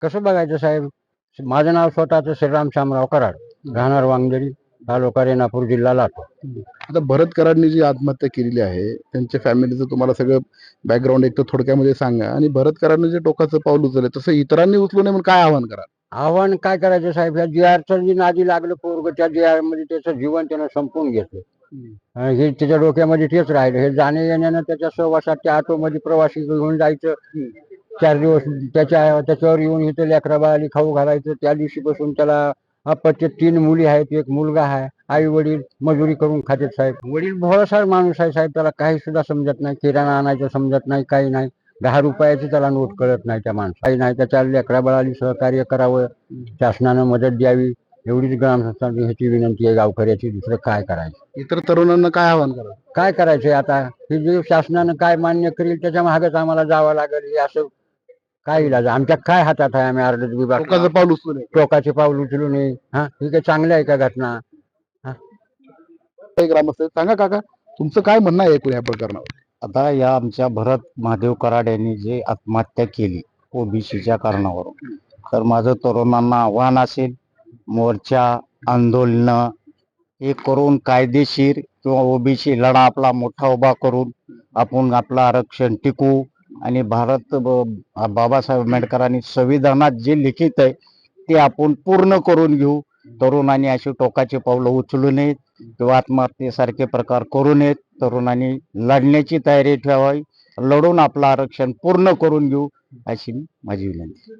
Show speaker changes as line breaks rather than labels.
कसं बघायचं साहेब, माझं नाव स्वतःचं श्रीराम शामराव कराड, राहणार वांगदरी, तालुका रेणापूर, जिल्हा लातूर.
आता भरत कराडनी जी आत्महत्या केलेली आहे त्यांच्या फॅमिलीचं तुम्हाला सगळं बॅकग्राऊंड एक तर थोडक्यामध्ये सांगा, आणि भरत कराडने जे टोकाचं पाऊल उचललं तसं इतरांनी उचलू नये म्हणून काय आव्हान करा?
आव्हान काय करायचं साहेब, ह्या जी जी नादी लागलं पोरग, त्या जी मध्ये त्याचं जीवन त्यानं संपवून घेतलं. आणि हे त्याच्या डोक्यामध्ये तेच राहिलं. हे जाणे येण्यानं त्याच्या सहवासात त्या ऑटोमध्ये प्रवासी घेऊन जायचं. 4 दिवस त्याच्यावर येऊन इथं लेकरा बाळाली खाऊ घालायचं. त्या दिवशीपासून त्याला अपत्य 3 मुली आहेत, 1 मुलगा आहे. आई वडील मजुरी करून खातात साहेब. वडील भोळासार माणूस आहे साहेब, त्याला काही सुद्धा समजत नाही. किराणा आणायचं समजत नाही, काही नाही. 10 रुपयाची त्याला नोट कळत नाही त्या माणसाला. काही नाही, त्याच्या लेकरा बाळाली सहकार्य करावं, शासनानं मदत द्यावी, एवढीच ग्रामस्थांची ह्याची विनंती आहे गावकऱ्याची. दुसरं काय करायचं?
इतर तरुणांना काय आव्हान करा?
काय करायचंय आता? हे जे शासनानं काय मान्य करेल त्याच्या मागच आम्हाला जावं लागेल. हे असं काय इलाज? आमच्या काय हातात आहे? आम्ही अर्धच विभाग
टोकाचं पाऊल उचलू नये.
टोकाचे पाऊल उचलू नये. हा, ही काय चांगलं आहे का घटना?
काही ग्रामस्थ आहेत. सांगा काका, तुमचं काय म्हणणं आहे एकूण या प्रकरणावर?
आता या आमच्या भरत महादेव कराड यांनी जे आत्महत्या केली ओबीसीच्या कारणावरून, तर माझं तरुणांना आव्हान असेल, मोर्चा, आंदोलन हे करून कायदेशीर किंवा ओबीसी लढा आपला मोठा उभा करून आपण आपलं आरक्षण टिकवू. आणि बाबासाहेब आंबेडकरांनी संविधानात जे लिखित आहे ते आपण पूर्ण करून घेऊ. तरुणांनी अशी टोकाचे पावलं उचलू नयेत किंवा आत्महत्येसारखे प्रकार करू नयेत. तरुणांनी लढण्याची तयारी ठेवावी, लढून आपलं आरक्षण पूर्ण करून घेऊ, अशी माझी विनंती.